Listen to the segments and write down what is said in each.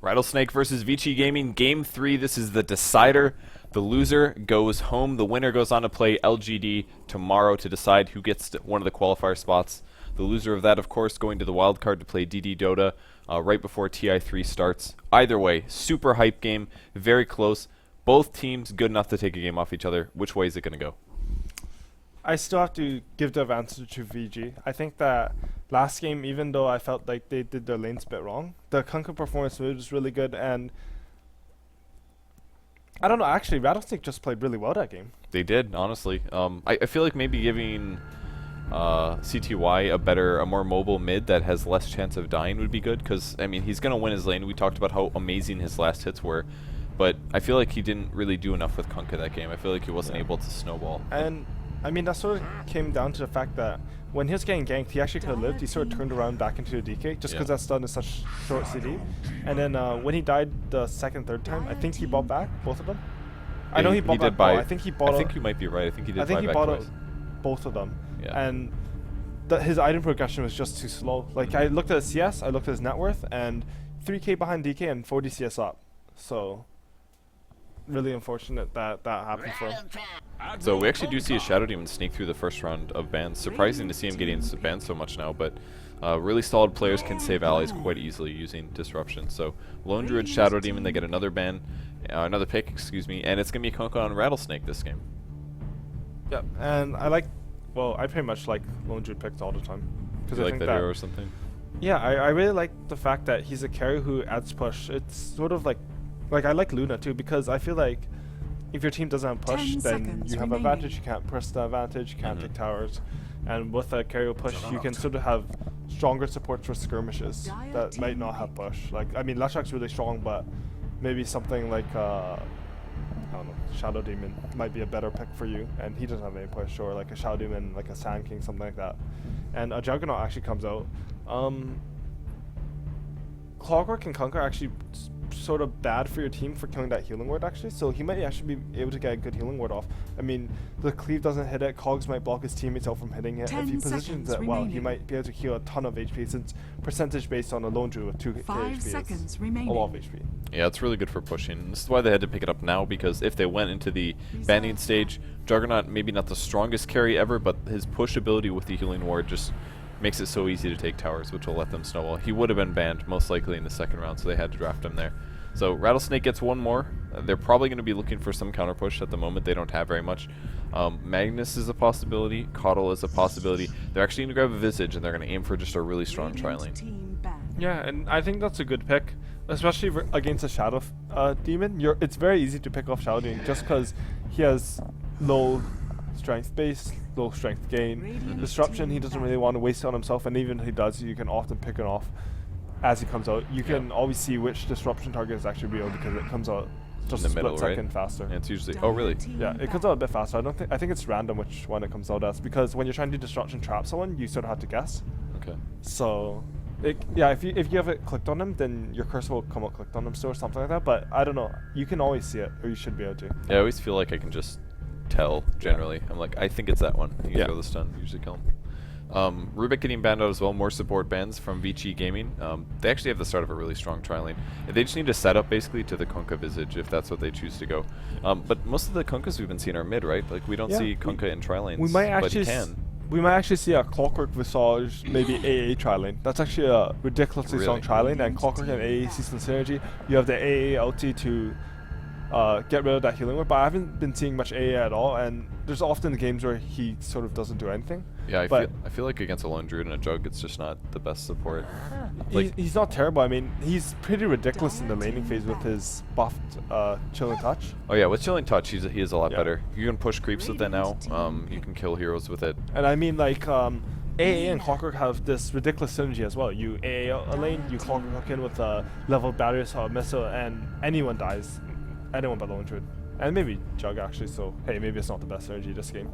Rattlesnake versus Vici Gaming, Game 3. This is the decider. The loser goes home. The winner goes on to play LGD tomorrow to decide who gets one of the qualifier spots. The loser of that, of course, going to the wild card to play DD Dota right before TI3 starts. Either way, super hype game, very close. Both teams good enough to take a game off each other. Which way is it going to go? I still have to give the advantage to VG. I think that last game, even though I felt like they did their lanes a bit wrong, the Kunkka performance was really good, and I don't know, actually, Rattlesnake just played really well that game. They did, honestly. I feel like maybe giving CTY a more mobile mid that has less chance of dying would be good, because, I mean, he's going to win his lane. We talked about how amazing his last hits were, but I feel like he didn't really do enough with Kunkka that game. I feel like he wasn't able to snowball. And I mean, that sort of came down to the fact that when he was getting ganked, he actually could have lived. He sort of turned around back into a DK just because that stun is such short CD. And then when he died the second, third time, I think he bought back both of them. Yeah, I know he bought back. I think he bought. I think you might be right. I think he did. I think he back bought twice. both of them. Yeah. And his item progression was just too slow. Like I looked at his CS, I looked at his net worth, and 3k behind DK and 40 CS up. So really unfortunate that happened for him. So we actually do see a Shadow Demon sneak through the first round of bans. Surprising to see him getting banned so much now, but really solid players can save allies quite easily using Disruption. So Lone Druid, Shadow Demon, they get another ban, another pick, excuse me, and it's going to be Kunkka on Rattlesnake this game. Yeah, and I pretty much like Lone Druid picks all the time. Do you like that hero or something? Yeah, I really like the fact that he's a carry who adds push. It's sort of like I like Luna too, because I feel like if your team doesn't have push, then you have advantage. You can't press the advantage. You can't take towers, and with a carry push, you can sort of have stronger supports for skirmishes that might not have push. Like I mean, Lashak's really strong, but maybe something like I don't know, Shadow Demon might be a better pick for you, and he doesn't have any push, or like a Shadow Demon, like a Sand King, something like that. And a Juggernaut actually comes out. Clockwork and Kunkka are actually sort of bad for your team for killing that healing ward actually, so he might actually be able to get a good healing ward off. I mean, the cleave doesn't hit it, Cogs might block his teammates out from hitting it. If he positions it well, he might be able to heal a ton of HP, since percentage based on a Lone Druid with 2 HP is a lot of HP. Yeah, it's really good for pushing. This is why they had to pick it up now, because if they went into the banning stage, Juggernaut maybe not the strongest carry ever, but his push ability with the healing ward just makes it so easy to take towers, which will let them snowball. He would have been banned most likely in the second round, so they had to draft him there. So Rattlesnake gets one more. They're probably going to be looking for some counter push. At the moment they don't have very much. Magnus is a possibility, Coddle is a possibility. They're actually going to grab a Visage, and they're going to aim for just a really strong tri-lane. Yeah, and I think that's a good pick, especially against a Shadow Demon. It's very easy to pick off Shadow Demon just because he has low strength base, low strength gain. Disruption, he doesn't really want to waste it on himself, and even if he does, you can often pick it off as he comes out. You can always see which disruption target is actually real because it comes out just a split second faster. And it's usually, oh really? Yeah, it comes out a bit faster. I think it's random which one it comes out as, because when you're trying to disruption trap someone, you sort of have to guess. Okay. So if you have it clicked on him, then your cursor will come out clicked on him still or something like that, but I don't know. You can always see it, or you should be able to. Yeah, I always feel like I can just tell generally. I'm like, I think it's that one. You can throw the stun, usually kill him. Rubik getting banned out as well, more support bans from Vici Gaming. They actually have the start of a really strong tri-lane. They just need to set up basically to the Kunkka Visage if that's what they choose to go. But most of the Kunkkas we've been seeing are mid, right? Like we don't see Kunkka in tri-lanes, we might actually we might actually see a Clockwork Visage, maybe AA tri-lane. That's actually a ridiculously strong tri-lane, and Clockwork and AA see some synergy. You have the AA LT to get rid of that healing ward, but I haven't been seeing much AA at all, and there's often games where he sort of doesn't do anything. Yeah, I feel like against a Lone Druid and a Jug, it's just not the best support. He's not terrible. I mean, he's pretty ridiculous in the laning phase with his buffed Chilling Touch. Oh yeah, with Chilling Touch, he is a lot better. You can push creeps with that now. You can kill heroes with it. And I mean, like, AA and Clockwork have this ridiculous synergy as well. You AA a lane, you Clockwork in with a level barriers or missile, and anyone dies. Anyone but Lone Druid. And maybe Jug actually, so hey, maybe it's not the best synergy this game.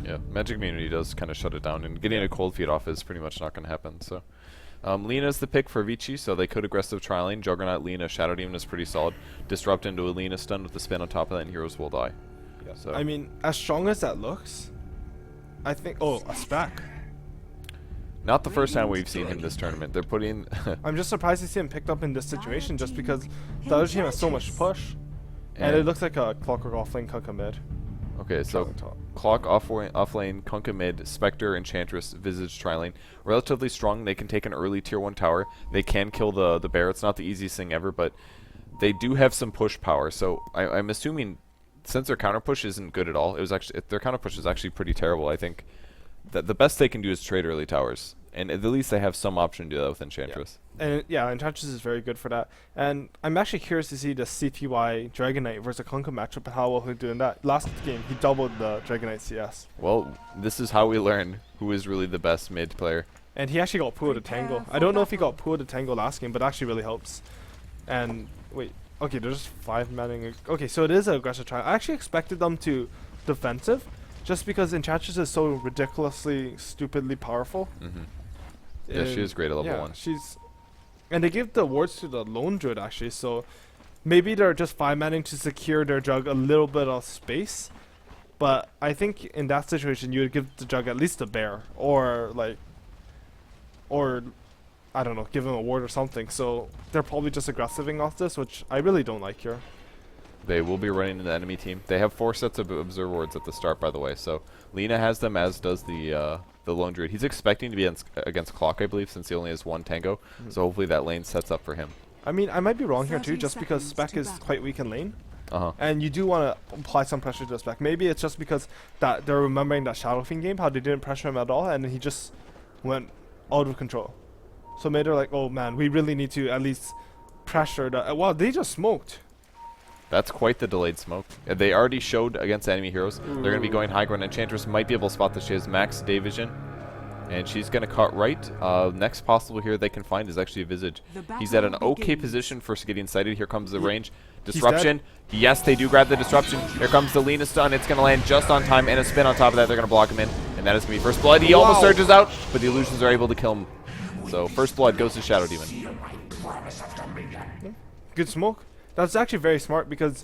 Yeah, Magic Immunity does kind of shut it down, and getting a cold feed off is pretty much not going to happen. So, Lena's the pick for Vici, so they could aggressive tri-lane. Juggernaut, Lena, Shadow Demon is pretty solid. Disrupt into a Lena stun with the spin on top of that, and heroes will die. Yeah, so I mean, as strong as that looks, I think... Oh, a Spec. Not the first time we've seen him this tournament. They're putting... I'm just surprised to see him picked up in this situation just because the other team has so much push. And it looks like a Clockwork offlane Kunkka mid. Okay, so Clock offlane, Kunkka mid, Spectre, Enchantress, Visage, Trilane. Relatively strong. They can take an early tier 1 tower. They can kill the bear. It's not the easiest thing ever, but they do have some push power. So I'm assuming since their counter push isn't good at all, their counter push is actually pretty terrible. I think that the best they can do is trade early towers. And at least they have some option to do that with Enchantress. Yeah. And yeah, Enchantress is very good for that. And I'm actually curious to see the CTY Dragon Knight versus Kunkka matchup and how well he'll do in that. Last game, he doubled the Dragon Knight CS. Well, this is how we learn who is really the best mid player. And he actually got Puo to Tango. I don't know if he got Puo to Tango last game, but it actually really helps. And wait, okay, there's 5 manning. Okay, so it is an aggressive try. I actually expected them to defensive, just because Enchantress is so ridiculously, stupidly powerful. Yeah, she is great at level 1. And they give the wards to the Lone Druid actually, so maybe they're just 5-manning to secure their Jug a little bit of space. But I think in that situation you would give the Jug at least a bear, or I don't know, give him a ward or something. So they're probably just aggressiving off this, which I really don't like here. They will be running in the enemy team. They have 4 sets of observer wards at the start, by the way. So Lina has them, as does the Lone Druid. He's expecting to be against Clock, I believe, since he only has 1 Tango. So hopefully that lane sets up for him. I mean, I might be wrong here too, just because Spec is quite weak in lane. And you do want to apply some pressure to the Spec. Maybe it's just because that they're remembering that Shadow Fiend game, how they didn't pressure him at all, and he just went out of control. So maybe they're like, oh man, we really need to at least pressure that. Wow, they just smoked. That's quite the delayed smoke. They already showed against enemy heroes. They're going to be going high ground. Enchantress might be able to spot this. She has max day vision. And she's going to cut right. Next possible here they can find is actually a Visage. He's at an okay position for getting sighted. Here comes the range. Disruption. Yes, they do grab the disruption. Here comes the Lina stun. It's going to land just on time. And a spin on top of that. They're going to block him in. And that is going to be first blood. He almost surges out, but the illusions are able to kill him. So first blood goes to Shadow Demon. Good smoke. That's actually very smart because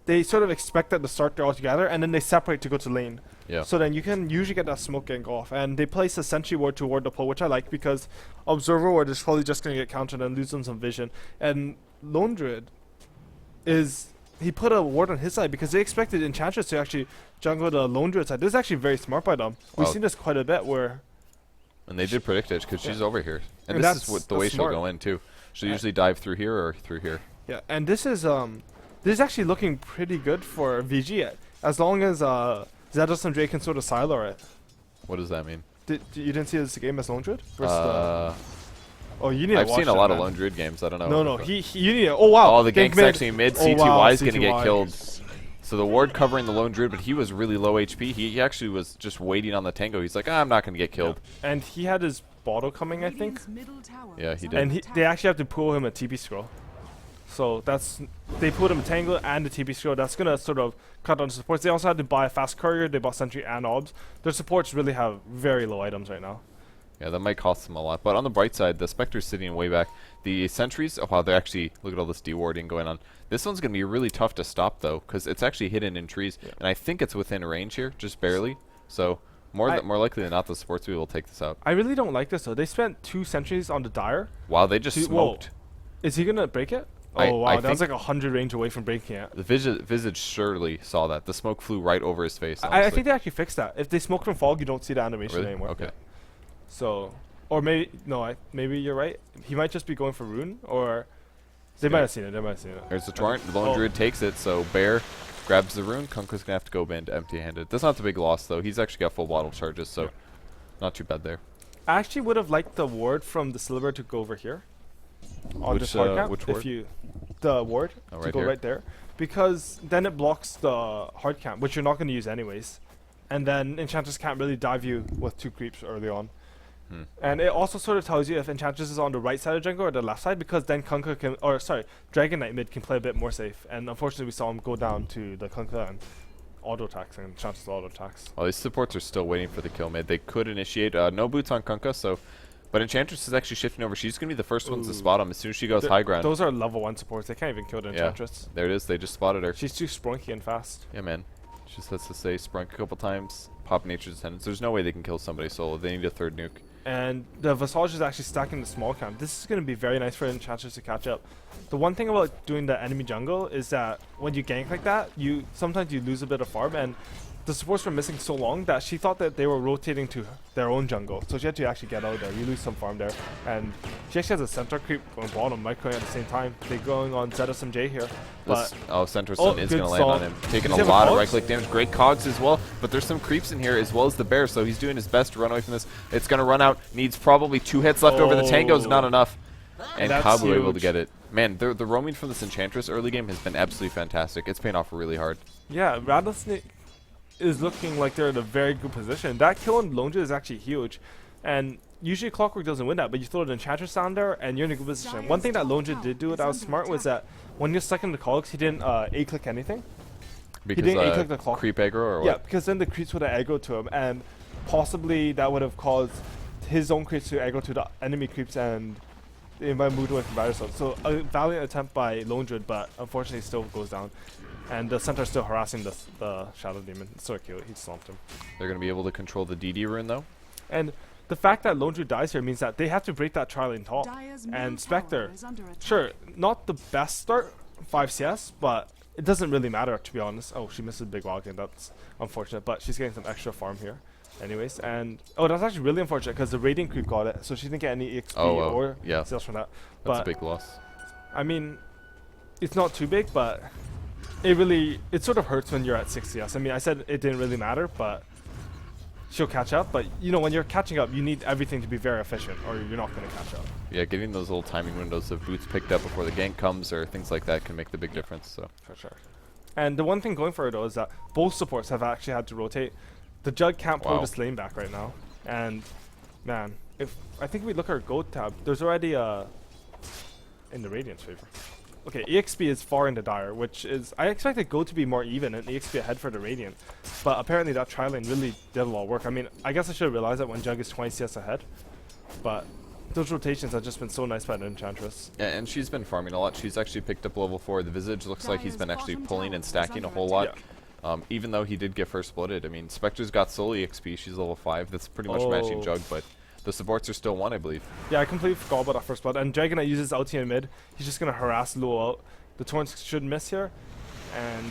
they sort of expect at the start they're all together and then they separate to go to lane. Yeah. So then you can usually get that smoke gank off. And they place a sentry ward toward the pole, which I like because observer ward is probably just going to get countered and lose on some vision. And Lone Druid he put a ward on his side because they expected Enchantress to actually jungle the Lone Druid side. This is actually very smart by them. We've seen this quite a bit where... And they did predict it because she's over here. And this is the way she'll go in too. She'll usually dive through here or through here. Yeah, and this is actually looking pretty good for Vici, as long as Zedos and Drake can sort of silo it. What does that mean? You didn't see this game as Lone Druid? Oh, you need I've seen a lot of Lone Druid games. I don't know. No, you need to... Oh, wow. Oh, the gank's actually mid. CTY is going to get CTY. killed. So the ward covering the Lone Druid, but he was really low HP. He actually was just waiting on the Tango. He's like, I'm not going to get killed. Yeah. And he had his bottle coming, I think. Yeah, he did. And they actually have to pull him a TP scroll. So they put him a Tango and the TP scroll. That's going to sort of cut down the supports. They also had to buy a fast courier. They bought Sentry and Obs. Their supports really have very low items right now. Yeah, that might cost them a lot. But on the bright side, the Spectre's sitting way back. The Sentries, oh wow, they're actually, look at all this dewarding going on. This one's going to be really tough to stop, though, because it's actually hidden in trees. Yeah. And I think it's within range here, just barely. So more likely than not, the supports will take this out. I really don't like this, though. They spent 2 Sentries on the Dire. Wow, they just smoked. Whoa. Is he going to break it? Oh, wow, that was like 100 range away from breaking it. The Visage surely saw that. The smoke flew right over his face. I think they actually fixed that. If they smoke from fog, you don't see the animation anymore. Okay. Yeah. So... Or maybe maybe you're right. He might just be going for rune, or they might have seen it. There's the torrent. The Lone Druid takes it, so Bear grabs the rune. Kunkka's gonna have to go bend empty-handed. That's not the big loss though. He's actually got full bottle charges, so not too bad there. I actually would have liked the ward from the Silver to go over here. On this hard camp, which ward? The ward to go right there, because then it blocks the hard camp, which you're not going to use anyways, and then Enchantress can't really dive you with 2 creeps early on. And it also sort of tells you if Enchantress is on the right side of jungle or the left side, because then Kunkka can, or sorry, Dragon Knight mid can play a bit more safe. And unfortunately, we saw him go down to the Kunkka and auto attacks, and Enchantress auto attacks. Well, these supports are still waiting for the kill mid. They could initiate. No boots on Kunkka, so. But Enchantress is actually shifting over. She's going to be the first ones to spot him as soon as she goes high ground. Those are level 1 supports. They can't even kill the Enchantress. Yeah, there it is. They just spotted her. She's too sprunky and fast. Yeah, man. She just has to say sprunk a couple times, pop Nature's Attendance. There's no way they can kill somebody solo. They need a 3rd nuke. And the Visage is actually stacking the small camp. This is going to be very nice for Enchantress to catch up. The one thing about doing the enemy jungle is that when you gank like that, sometimes you lose a bit of farm, and the supports were missing so long that she thought that they were rotating to their own jungle. So she had to actually get out there. You lose some farm there. And she actually has a center creep going bottom, microing at the same time. They're going on ZSMJ here. This, Center Sun is going to land on him. Taking Does a he have lot of cogs? right-click damage. Great cogs as well. But there's some creeps in here as well as the bear, so he's doing his best to run away from this. It's going to run out. Needs probably 2 hits left over. The Tango's not enough. And That's Kabu able to huge. get it. Man, the roaming from this Enchantress early game has been absolutely fantastic. It's paying off really hard. Yeah, Rattlesnake is looking like they're in a very good position. That kill on Lonja is actually huge. And usually Clockwork doesn't win that, but you throw an Enchantress down there and you're in a good position. One thing that Lonja did do that was smart was that when you're stuck in the cogs, he didn't A-click anything. Because didn't A-click the clock. creep aggro or what? Yeah, because then the creeps would have aggroed to him, and possibly that would have caused his own creeps to aggro to the enemy creeps, and they might move away from Battle. So a valiant attempt by Lone Druid, but unfortunately still goes down. And the center is still harassing the Shadow Demon. It's so cute. He slumped him. They're going to be able to control the DD rune though. And the fact that Lone Druid dies here means that they have to break that tri lane top. And Spectre, sure, not the best start, 5 CS, but it doesn't really matter, to be honest. Oh, she misses a big wild game. That's unfortunate, but she's getting some extra farm here. Anyways, and that's actually really unfortunate because the Radiant creep got it, so she didn't get any EXP or yeah. sales from that. That's But a big loss. I mean, it's not too big, but it sort of hurts when you're at 6 CS. I mean, I said it didn't really matter, but she'll catch up. But you know, when you're catching up, you need everything to be very efficient, or you're not going to catch up. Yeah, getting those little timing windows of boots picked up before the gank comes or things like that can make the big difference. So For sure. And the one thing going for her though is that both supports have actually had to rotate. The Jug can't pull this lane back right now, and man, if I think we look at our gold tab, there's already in the Radiant's favor. Okay, EXP is far into Dire, which is I expected gold to be more even and EXP ahead for the Radiant, but apparently that tri lane really did a lot of work. I mean, I guess I should have realized that when Jug is 20 CS ahead, but those rotations have just been so nice by the Enchantress. yeah, and she's been farming a lot. She's actually picked up level 4. The Visage looks like he's been actually pulling and stacking a whole lot. Yeah. Even though he did get first blooded. I mean, Spectre's got soul EXP. She's level 5. That's pretty much matching Jug, but the supports are still 1, I believe. Yeah, I completely forgot about that first blood. And Dragonite uses ulti in mid. He's just going to harass Luo out. The Torrents should miss here. And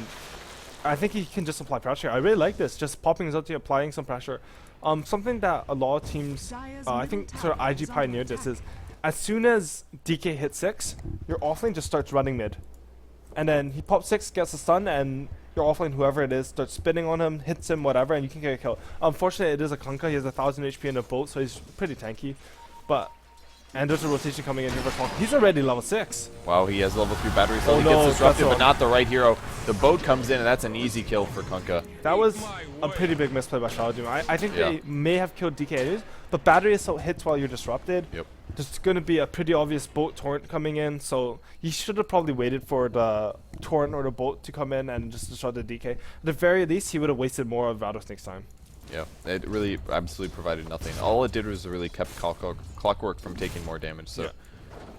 I think he can just apply pressure. I really like this. Just popping his ulti, applying some pressure. Something that a lot of teams, I think sort of IG pioneered this is, as soon as DK hits 6, your offlane just starts running mid. And then he pops 6, gets a stun, and your offlane, whoever it is, starts spinning on him, hits him, whatever, and you can get a kill. Unfortunately, it is a Klunka. He has 1,000 HP in a boat, so he's pretty tanky. And there's a rotation coming in here for Klunka. He's already level 6. Wow, he has level 3 battery, so Oh he no, gets disrupted, that's but not the right hero. The boat comes in, and that's an easy kill for Kunkka. That was a pretty big misplay by Shadow Demon. I think Yeah. they may have killed DK anyways, but battery assault hits while you're disrupted. Yep. There's going to be a pretty obvious boat torrent coming in, so he should have probably waited for the torrent or the boat to come in and just destroy the DK. At the very least, he would have wasted more of Rattlesnake's time. Yeah, it really absolutely provided nothing. All it did was really kept Clockwork from taking more damage, so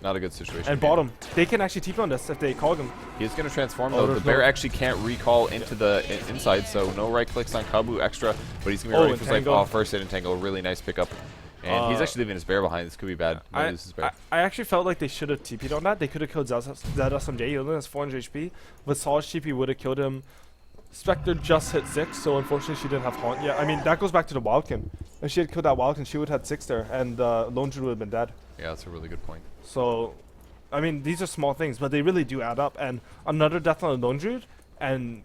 not a good situation. And bottom, they can actually TP on this if they call him. He is going to transform Oh, though. The there's bear no- actually can't recall into the inside, so no right clicks on Kabu extra, but he's going to be running for his life. entangle. Oh, first hit entangle, really nice pickup. And he's actually leaving his bear behind. This could be bad. Might lose his bear. I actually felt like they should have TP'd on that. They could have killed ZSMJ. He only has 400 HP. Visage TP would have killed him. Spectre just hit 6, so unfortunately she didn't have Haunt yet. I mean, that goes back to the Wildkin. If she had killed that Wildkin, she would have had 6 there, and Lone Druid would have been dead. Yeah, that's a really good point. So, I mean, these are small things, but they really do add up. And another death on a Lone Druid, and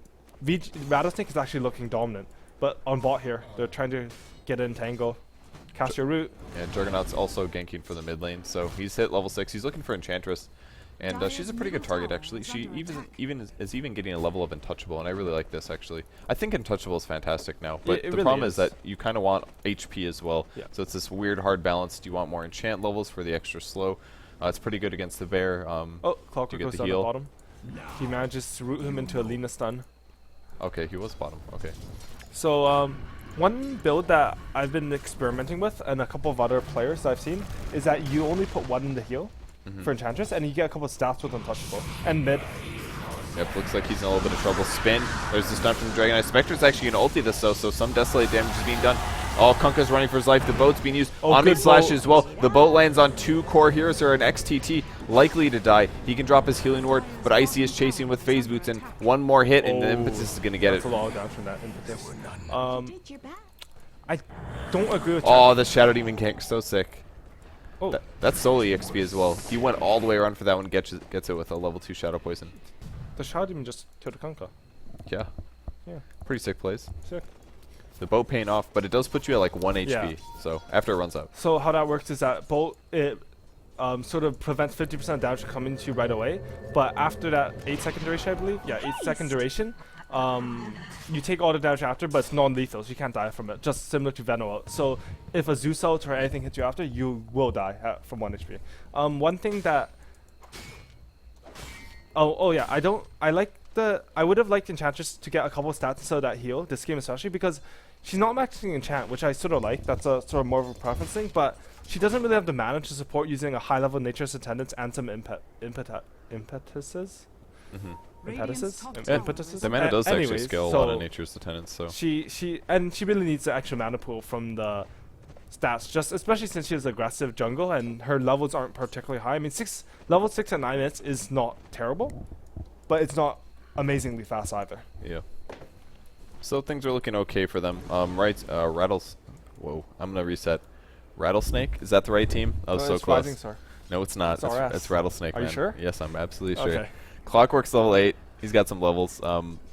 Rattlesnake is actually looking dominant. But on bot here, they're trying to get an entangle. Cast your root. Yeah, Juggernaut's also ganking for the mid lane, so he's hit level 6. He's looking for Enchantress, and she's a pretty good target actually. She is even getting a level of Untouchable, and I really like this actually. I think Untouchable is fantastic now, but It the really problem is. is that you kind of want HP as well. Yeah. So it's this weird hard balance. Do you want more enchant levels for the extra slow? It's pretty good against the bear. Oh, to Clockwork get goes the down the heal. bottom. He manages to root him into a Lina stun. Okay, he was bottom. Okay. So, one build that I've been experimenting with, and a couple of other players that I've seen, is that you only put 1 in the heal for Enchantress, and you get a couple of stats with Untouchable. And mid. Yep, looks like he's in a little bit of trouble. Spin. There's the stun from the Dragonite. Spectre's actually going to ulti this though, so some Desolate damage is being done. Oh, Kunkka's running for his life. The boat's being used. Oh, Omni good slash boat. as well. The boat lands on 2 core heroes or an XTT, likely to die. He can drop his healing ward, but Icy is chasing with phase boots, and one more hit, and the impetus is going to get it. That's a lot of damage from that impetus. I don't agree with Oh, the Shadow Demon gank, so sick. Oh. That's solo EXP as well. He went all the way around for that one, gets it with a level 2 Shadow Poison. The Shadow Demon just killed a Kunkka. Yeah. Yeah. Pretty sick plays. Sick. The boat paying off, but it does put you at like 1 HP, Yeah. so after it runs out. So how that works is that bolt, it sort of prevents 50% damage coming to you right away, but after that 8-second duration, I believe, yeah, 8-second duration, you take all the damage after, but it's non-lethal, so you can't die from it, just similar to Venom ult. So if a Zeus ult or anything hits you after, you will die from 1 HP. One thing that, yeah, I would have liked Enchantress to get a couple of stats so that heal, this game especially, because she's not maxing Enchant, which I sort of like. That's a sort of more of a preference thing, but she doesn't really have the mana to support using a high-level Nature's Attendance and some impetuses. Impetuses? The mana does actually anyways, scale a lot of Nature's Attendance, so. She really needs the extra mana pool from the stats, just especially since she has aggressive jungle and her levels aren't particularly high. I mean, level 6 at 9 minutes is not terrible, but it's not amazingly fast either. Yeah. So things are looking okay for them. Whoa, I'm gonna reset. Rattlesnake, is that the right team? I was so it's close. Rising Star. No, it's not. It's It's Rattlesnake. Are you man. sure? Yes, I'm absolutely sure. Okay. Clockwork's level 8. He's got some levels.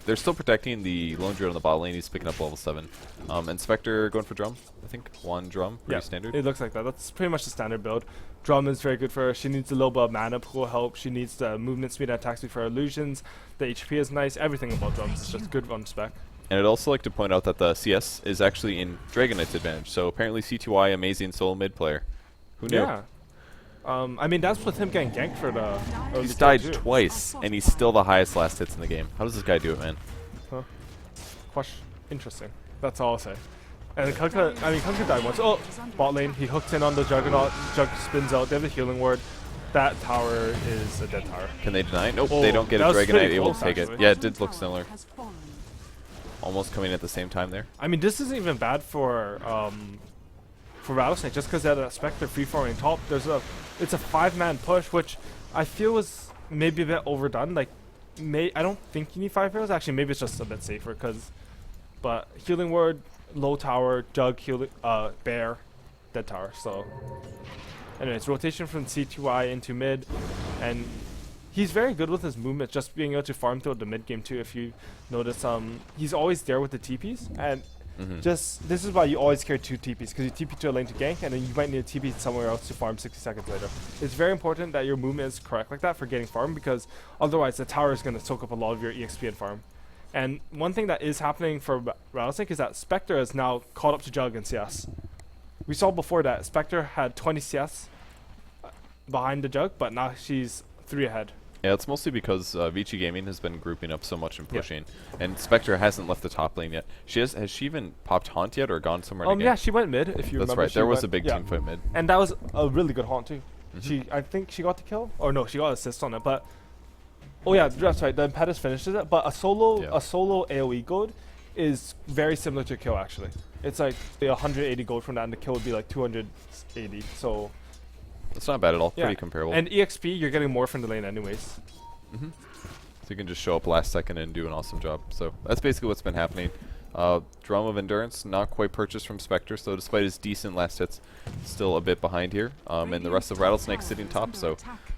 They're still protecting the lone druid on the bot lane. He's picking up level 7. And Spectre going for drum. I think 1 drum, pretty standard. It looks like that. That's pretty much the standard build. Drum is very good for her. She needs a little bit of mana pool help. She needs the movement speed and attack speed for her illusions. The HP is nice. Everything about drums is just good on spec. And I'd also like to point out that the CS is actually in Dragon Knight's advantage. So apparently C2I, amazing solo mid player. Who knew? Yeah. I mean, that's with him getting ganked for the early He's died game too. twice, and he's still the highest last hits in the game. How does this guy do it, man? Huh. Interesting. That's all I'll say. And Kunkka died once. Oh, bot lane. He hooked in on the Juggernaut. Jug spins out. They have the healing ward. That tower is a dead tower. Can they deny it? Nope, Oh, they don't get that a was Dragon Knight pretty able to close, take it. actually. Yeah, it did look similar. Almost coming at the same time there. I mean, this isn't even bad for Rattlesnake, just because they had a Spectre free-forming top. It's a 5-man push, which I feel was maybe a bit overdone. Like, I don't think you need 5 heroes. Actually, maybe it's just a bit safer, but healing ward, low tower, Jug, healing, bear, dead tower. So, anyways, rotation from C2I into mid, and he's very good with his movement, just being able to farm throughout the mid game too. If you notice, he's always there with the TPs, and this is why you always carry 2 TPs, because you TP to a lane to gank, and then you might need a TP somewhere else to farm 60 seconds later. It's very important that your movement is correct like that for getting farm, because otherwise the tower is going to soak up a lot of your EXP and farm. And one thing that is happening for Rattlesnake is that Spectre has now caught up to Jug in CS. We saw before that Spectre had 20 CS behind the Jug, but now she's 3 ahead. Yeah, it's mostly because Vici Gaming has been grouping up so much and pushing, and Spectre hasn't left the top lane yet. Has she even popped Haunt yet or gone somewhere? Yeah, she went mid. If you That's remember, right. There was a big team fight mid, and that was a really good Haunt too. I think she got the kill, or no, she got assist on it. But oh yeah, that's right. The impetus finishes it, but a solo AOE gold is very similar to a kill actually. It's like 180 gold from that, and the kill would be like 280. So. It's not bad at all. Pretty comparable. And EXP, you're getting more from the lane anyways. So you can just show up last second and do an awesome job. So that's basically what's been happening. Drum of Endurance, not quite purchased from Spectre, so despite his decent last hits, still a bit behind here. And the rest of Rattlesnake sitting top, so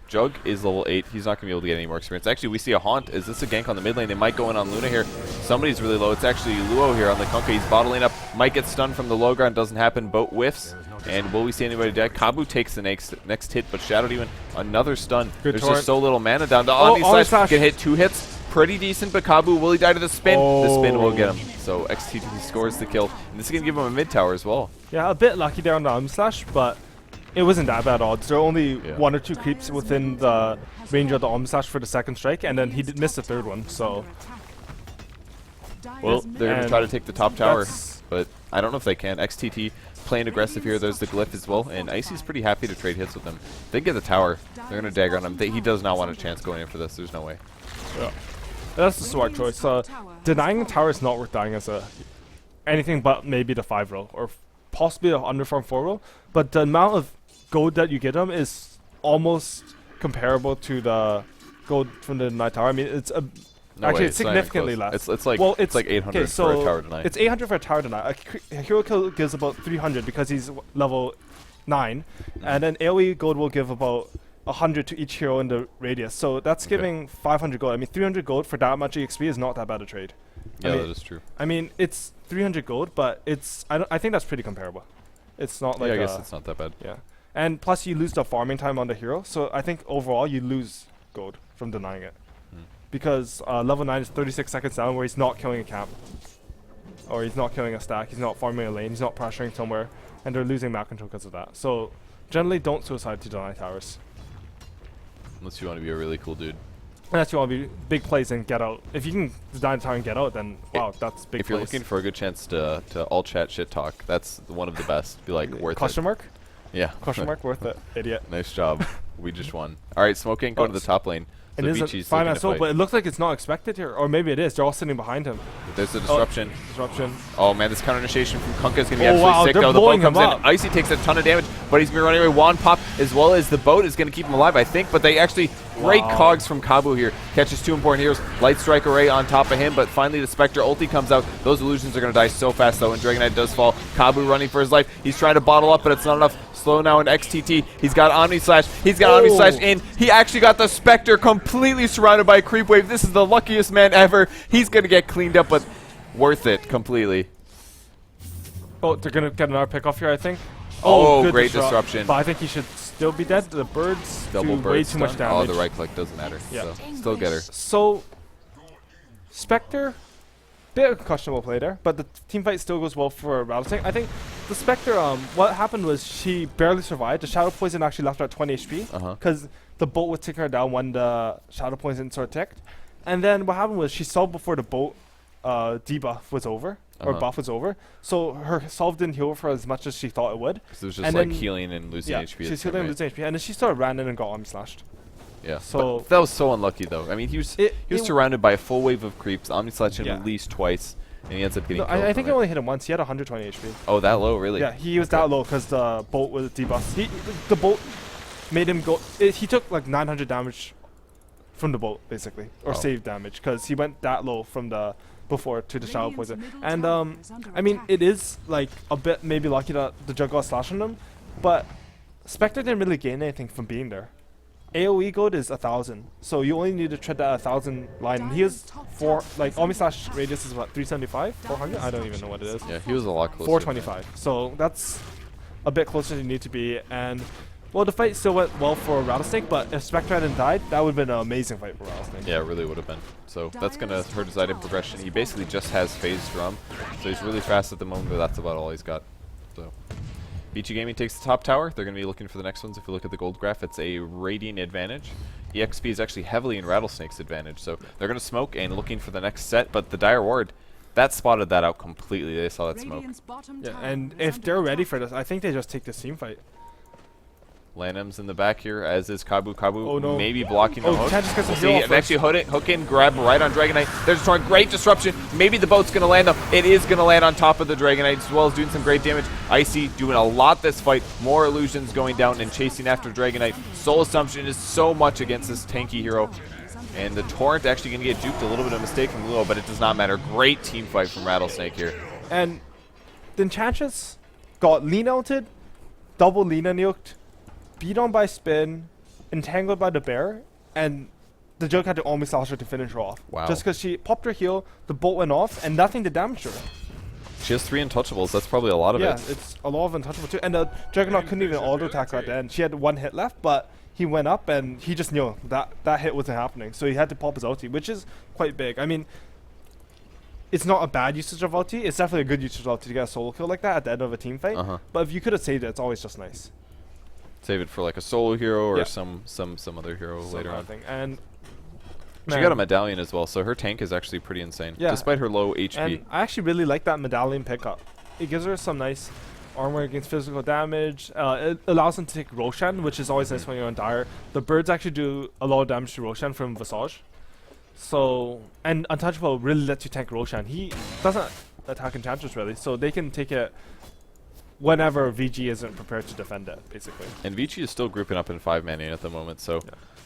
Jug is level 8. He's not going to be able to get any more experience. Actually, we see a Haunt. Is this a gank on the mid lane? They might go in on Luna here. Somebody's really low. It's actually Luo here on the Kunkka. He's bottling up. Might get stunned from the low ground. Doesn't happen. Boat whiffs. And will we see anybody dead? Kabu takes the next hit, but Shadow Demon, another stun. There's just so little mana down. The Omni Slash can hit 2 hits. Pretty decent, but Kabu, will he die to the spin? The spin will get him. So XTT scores the kill. And this is going to give him a mid tower as well. Yeah, a bit lucky there on the Omni Slash, but it wasn't that bad at all. There are only 1 or 2 creeps within the range of the Omni Slash for the second strike, and then he did miss the third one, so. Well, they're going to try to take the top tower, but I don't know if they can. XTT playing aggressive here. There's the glyph as well, and Icy's pretty happy to trade hits with them. They get the tower. They're going to dagger on him. He does not want a chance going in for this. There's no way. Yeah. That's the smart choice. Denying the tower is not worth dying as anything but maybe the 5 row or possibly an underfarm 4-row, but the amount of gold that you get him is almost comparable to the gold from the Night Tower. I mean, it's a No actually way, it's not even significantly close. less. It's like well, it's like 800 okay, so for a tower tonight. It's 800 for a tower tonight. A hero kill gives about 300 because he's level 9, and then AoE gold will give about 100 to each hero in the radius. So that's giving 500 gold. I mean, 300 gold for that much EXP is not that bad a trade. Yeah, I mean, that is true. I mean, it's 300 gold, but it's I think that's pretty comparable. It's not like Yeah, I guess it's not that bad. yeah, and plus you lose the farming time on the hero. So I think overall you lose gold from denying it, because level 9 is 36 seconds down where he's not killing a camp, or he's not killing a stack, he's not farming a lane, he's not pressuring somewhere, and they're losing map control because of that. So generally don't suicide to deny towers. Unless you want to be a really cool dude. Unless you want to be big plays and get out. If you can design a tower and get out, then wow, that's big If you're plays. looking for a good chance to all chat shit talk, that's one of the best. Be like worth Question it. mark? Yeah. Question mark worth it, idiot. Nice job. We just won. All right, Smoking, go to the top lane. It So is a Vici's 5 looking man to soul, fight. but it looks like it's not expected here, or maybe it is. They're all sitting behind him. There's the disruption. Disruption. Oh man, this counter initiation from Kunkka is gonna be Oh, absolutely wow, sick they're though. The boat blowing comes him in. up. Icy takes a ton of damage, but he's gonna be running away. Wand pop as well as the boat is gonna keep him alive, I think. But they actually great Wow. cogs from Kabu here. Catches 2 important heroes. Light Strike Array on top of him, but finally the Spectre ulti comes out. Those illusions are gonna die so fast though, and Dragon Knight does fall. Kabu running for his life. He's trying to bottle up, but it's not enough. Slow now in XTT. He's got Omni Slash. He's got Omni Slash in. He actually got the Spectre completely surrounded by a creep wave. This is the luckiest man ever. He's gonna get cleaned up, but worth it completely. Oh, they're gonna get another pick off here, I think. Oh, good great disruption. But I think he should still be dead. The birds Double do bird way too much stun. damage. Oh, the right click doesn't matter. Yeah. So still get her. So, Spectre, bit of questionable play there, but the team fight still goes well for Rattlesnake. I think the Spectre, what happened was she barely survived. The Shadow Poison actually left her at 20 HP because the boat was taking her down when the Shadow Poison sort of ticked. And then what happened was she solved before the boat debuff was over, or buff was over. So her solve didn't heal for as much as she thought it would. So it was just And like then- healing and losing Yeah, HP. she's healing and losing HP. And then she sort of ran in and got arm slashed. Yeah. So- But that was so unlucky though. I mean, he was surrounded by a full wave of creeps. Omni Slash him at least twice, and he ends up getting No, killed. I think from I it. only hit him once. He had 120 HP. Oh, that low, really? Yeah, he was that low because the bolt was debuffed. The bolt made him go. He took like 900 damage from the bolt, basically, or save damage, because he went that low from the before to the Shadow Poison. And I mean, it is like a bit maybe lucky that the Jug got slashed on him, but Spectre didn't really gain anything from being there. AoE gold is 1,000, so you only need to tread that 1,000 line. And he was Omni Slash radius is what, 375, 400? I don't even know what it is. Yeah, he was a lot closer. 425. So that's a bit closer than you need to be. And well, the fight still went well for Rattlesnake, but if Spectre hadn't died, that would have been an amazing fight for Rattlesnake. Yeah, it really would have been. So that's gonna hurt his item progression. He basically just has phase drum, so he's really fast at the moment, but that's about all he's got. So Vici Gaming takes the top tower. They're going to be looking for the next ones. If you look at the gold graph, it's a rating advantage. EXP is actually heavily in Rattlesnake's advantage, so they're going to smoke and looking for the next set, but the Dire Ward, that spotted that out completely. They saw that smoke. Yeah, and if they're ready for this, I think they just take the team fight. Lanham's in the back here, as is Kabu. Kabu Oh, no. maybe blocking the Oh, hook. Chan just gets a See, heal and first. actually hook in, grab right on Dragon Knight. They're destroying. Great disruption. Maybe the boat's going to land, though. It is going to land on top of the Dragon Knight, as well as doing some great damage. Icy doing a lot this fight. More illusions going down and chasing after Dragon Knight. Soul Assumption is so much against this tanky hero. And the Torrent actually going to get duped. A little bit of a mistake from Luo, but it does not matter. Great team fight from Rattlesnake here. And the Enchantress got lean outed, double lean nuked, beat on by spin, entangled by the bear, and the Jug had to Omni Slash her to finish her off. Wow. Just because she popped her heal, the bolt went off, and nothing did damage her. She has 3 untouchables. That's probably a lot of Yeah, it. it's a lot of untouchable too. And the Juggernaut couldn't even auto attack her at the end. She had 1 hit left, but he went up and he just knew that hit wasn't happening. So he had to pop his ulti, which is quite big. I mean, it's not a bad usage of ulti. It's definitely a good usage of ulti to get a solo kill like that at the end of a team fight. But if you could have saved it, it's always just nice. Save it for like a solo hero or some other hero Some later other on. thing. And She got a medallion as well, so her tank is actually pretty insane, Yeah. despite her low HP. And I actually really like that medallion pickup. It gives her some nice armor against physical damage. It allows them to take Roshan, which is always nice when you're on Dire. The birds actually do a lot of damage to Roshan from Visage. So, and Untouchable really lets you tank Roshan. He doesn't attack Enchantress really, so they can take it whenever VG isn't prepared to defend it, basically. And Vici is still grouping up in 5-man at the moment, so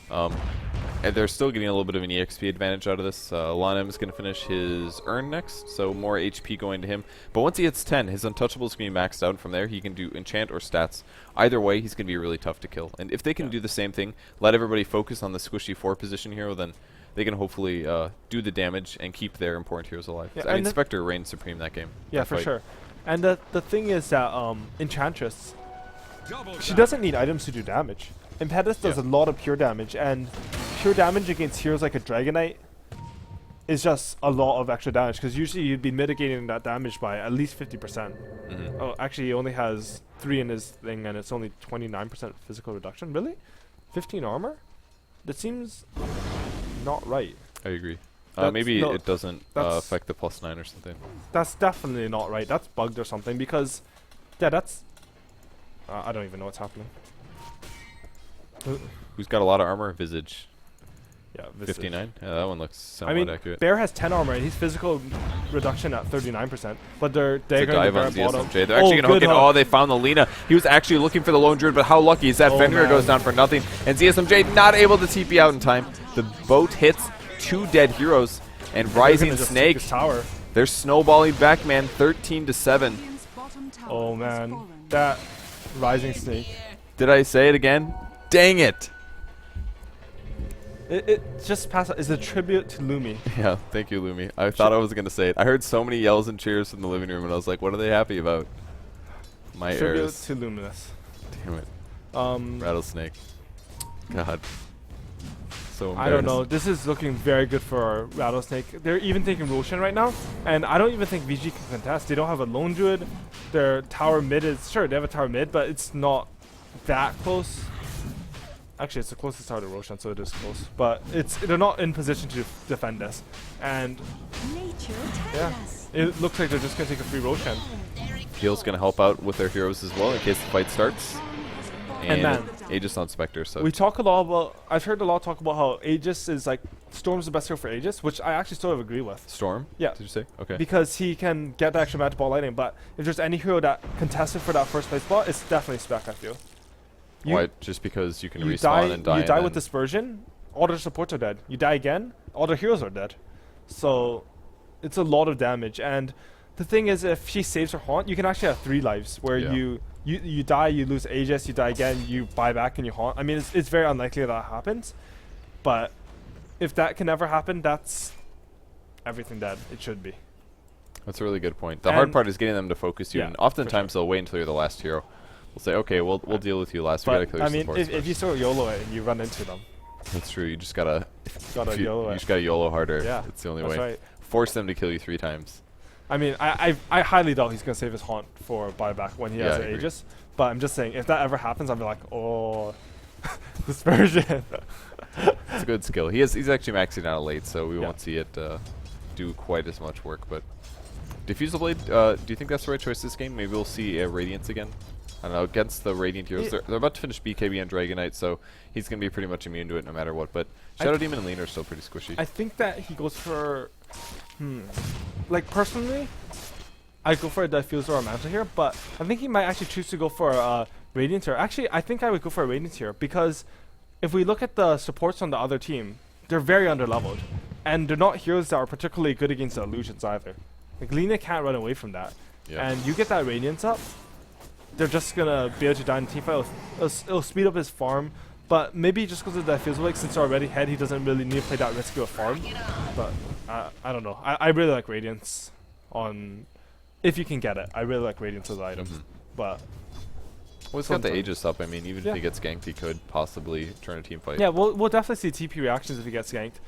and they're still getting a little bit of an EXP advantage out of this. Lanem is going to finish his Urn next, so more HP going to him. But once he hits 10, his Untouchable is going to be maxed out. From there, he can do Enchant or Stats. Either way, he's going to be really tough to kill. And if they can do the same thing, let everybody focus on the squishy 4 position hero, then they can hopefully do the damage and keep their important heroes alive. Yeah, I mean, Spectre reigned supreme that game. Yeah, for sure. And the thing is that Enchantress, she doesn't need items to do damage. Impetus does a lot of pure damage, and pure damage against heroes like a Dragonite is just a lot of extra damage, because usually you'd be mitigating that damage by at least 50%. Oh, actually he only has 3 in his thing, and it's only 29% physical reduction. Really? 15 armor? That seems not right. I agree. Maybe it doesn't affect the +9 or something. That's definitely not right. That's bugged or something, because yeah, that's I don't even know what's happening. Who's got a lot of armor? Visage. Yeah, Visage. 59. Yeah, that one looks somewhat accurate. Bear has 10 armor and he's physical reduction at 39%, but they're dagger dive the on Bear bottom. ZSMJ. They're actually going to hook in. Oh, they found the Lina. He was actually looking for the Lone Druid, but how lucky is that? Fenrir goes down for nothing, and ZSMJ not able to TP out in time. The boat hits 2 dead heroes, and Rising Snake. They're snowballing back, man. 13-7. Oh man, that Rising Snake. Did I say it again? Dang it! It just passed. It's a tribute to Lumi. Yeah, thank you, Lumi. I thought I was gonna say it. I heard so many yells and cheers from the living room, and I was like, "What are they happy about?" My tribute errors. to Luminous. Damn it. Rattlesnake. God. So I don't know. This is looking very good for Rattlesnake. They're even taking Roshan right now, and I don't even think VG can contest. They don't have a Lone Druid. Their tower mid is sure they have a tower mid, but it's not that close. Actually, it's the closest tower to Roshan, so it is close. But they're not in position to defend this, and yeah, it looks like they're just gonna take a free Roshan. Heal's gonna help out with their heroes as well in case the fight starts. And man, Aegis on Spectre. So we talk a lot about. I've heard a lot talk about how Aegis is like Storm's the best hero for Aegis, which I actually sort of agree with. Storm? Yeah. Did you say? Okay. Because he can get the extra magic ball lightning, but if there's any hero that contested for that first place spot, it's definitely Spec. I feel. Why? Just because you can respawn and die. You die with Dispersion, all their supports are dead. You die again, all their heroes are dead. So it's a lot of damage. And the thing is, if she saves her haunt, you can actually have 3 lives where you die, you lose Aegis, you die again, you buy back and you haunt. I mean, it's very unlikely that happens, but if that can ever happen, that's everything that it should be. That's a really good point. The hard part is getting them to focus you, and oftentimes they'll wait until you're the last hero. We'll say, okay, we'll deal with you last. We gotta kill your supports if you sort of YOLO it and you run into them. That's true. You just gotta YOLO it. You just gotta YOLO harder. Yeah, it's the only way. Right. Force them to kill you 3 times. I mean, I highly doubt he's gonna save his haunt for buyback when he has an Aegis. But I'm just saying, if that ever happens, I'll be like, oh, Dispersion. It's a good skill. He's actually maxing out late, so we won't see it do quite as much work. But Diffusal Blade, do you think that's the right choice this game? Maybe we'll see a Radiance again. I don't know, against the Radiant heroes. They're about to finish BKB and Dragonite, so he's going to be pretty much immune to it no matter what. But Shadow Demon and Leaner are still pretty squishy. I think that he goes for... Like, personally, I'd go for a Diffuser or a Mantle here, but I think he might actually choose to go for a Radiant here. Actually, I think I would go for a Radiant here, because if we look at the supports on the other team, they're very underleveled. And they're not heroes that are particularly good against the illusions either. Like, Lina can't run away from that. Yeah. And you get that Radiance up, they're just gonna be able to die in team fight. It'll speed up his farm, but maybe just because of that feels like since they're already head, he doesn't really need to play that risky of farm. But I don't know. I really like Radiance on, if you can get it. I really like Radiance as an item, but. Well, it's got the Aegis up. I mean, even if he gets ganked, he could possibly turn a team fight. Yeah, we'll definitely see TP reactions if he gets ganked.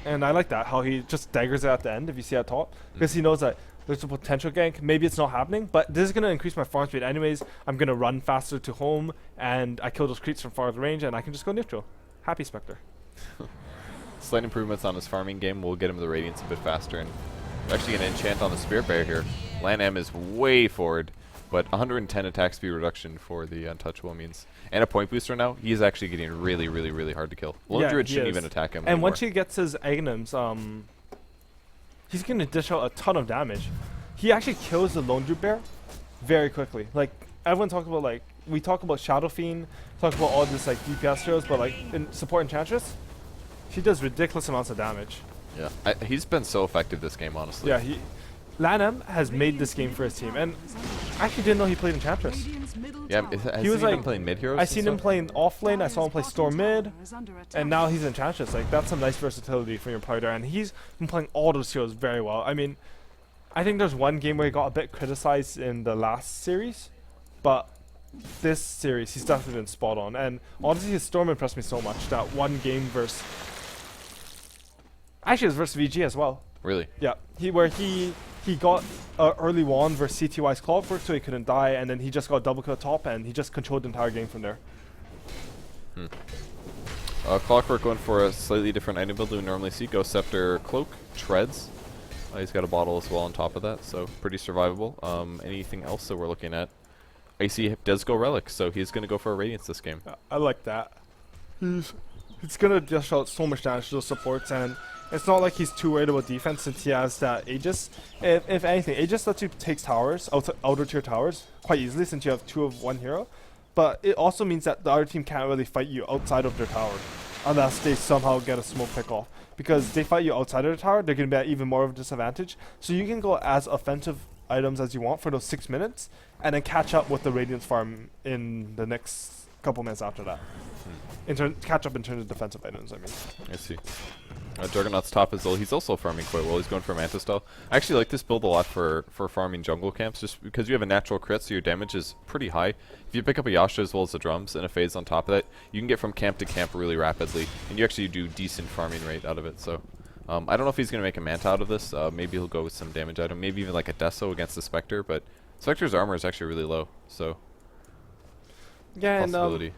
And I like that, how he just daggers it at the end if you see at top, because he knows that there's a potential gank. Maybe it's not happening, but this is going to increase my farm speed anyways. I'm going to run faster to home, and I kill those creeps from farther range, and I can just go neutral. Happy Spectre. Slight improvements on his farming game will get him the Radiance a bit faster, and we're actually going to enchant on the Spirit Bear here. Lan M is way forward, but 110 attack speed reduction for the Untouchable means. And a point booster now, he's actually getting really, really, really hard to kill. Lone Druid shouldn't even attack him anymore. Once he gets his Aghanims, he's going to dish out a ton of damage. He actually kills the Lone Druid Bear, very quickly. Like everyone talks about like we talk about Shadow Fiend, talk about all this like DPS heroes, but like in support Enchantress, she does ridiculous amounts of damage. Yeah, he's been so effective this game, honestly. Yeah, Lanham has made this game for his team, and I actually didn't know he played Enchantress. Yeah, has He was been like playing mid heroes? I seen him playing off lane. I saw him play Storm mid, and now he's Enchantress. Like that's some nice versatility from your player, and he's been playing all those heroes very well. I mean, I think there's one game where he got a bit criticized in the last series, but this series he's definitely been spot on. And honestly, his Storm impressed me so much. That one game versus actually it was versus VG as well. Really? Yeah, he got early one versus CTY's Clockwork, so he couldn't die, and then he just got double kill top, and he just controlled the entire game from there. Clockwork going for a slightly different item build than we normally see. Ghost Scepter, Cloak, Treads. He's got a bottle as well on top of that, so pretty survivable. Anything else that we're looking at? AC does go Relic, so he's going to go for a Radiance this game. I like that. He's gonna dish out so much damage to those supports, and it's not like he's too worried about defense since he has that Aegis. If anything, Aegis lets you take towers, outer tier towers, quite easily since you have 2 of 1 hero. But it also means that the other team can't really fight you outside of their tower, unless they somehow get a smoke pick off. Because they fight you outside of the tower, they're gonna be at even more of a disadvantage. So you can go as offensive items as you want for those 6 minutes, and then catch up with the Radiance farm in the next couple minutes after that. Catch up in terms of defensive items, I mean. I see. Juggernaut's top as well. He's also farming quite well. He's going for Manta style. I actually like this build a lot for farming jungle camps, just because you have a natural crit, so your damage is pretty high. If you pick up a Yasha as well as the drums and a phase on top of that, you can get from camp to camp really rapidly, and you actually do decent farming rate out of it. So I don't know if he's going to make a Manta out of this. Maybe he'll go with some damage item, maybe even like a Deso against the Spectre, but Spectre's armor is actually really low, so yeah, possibility.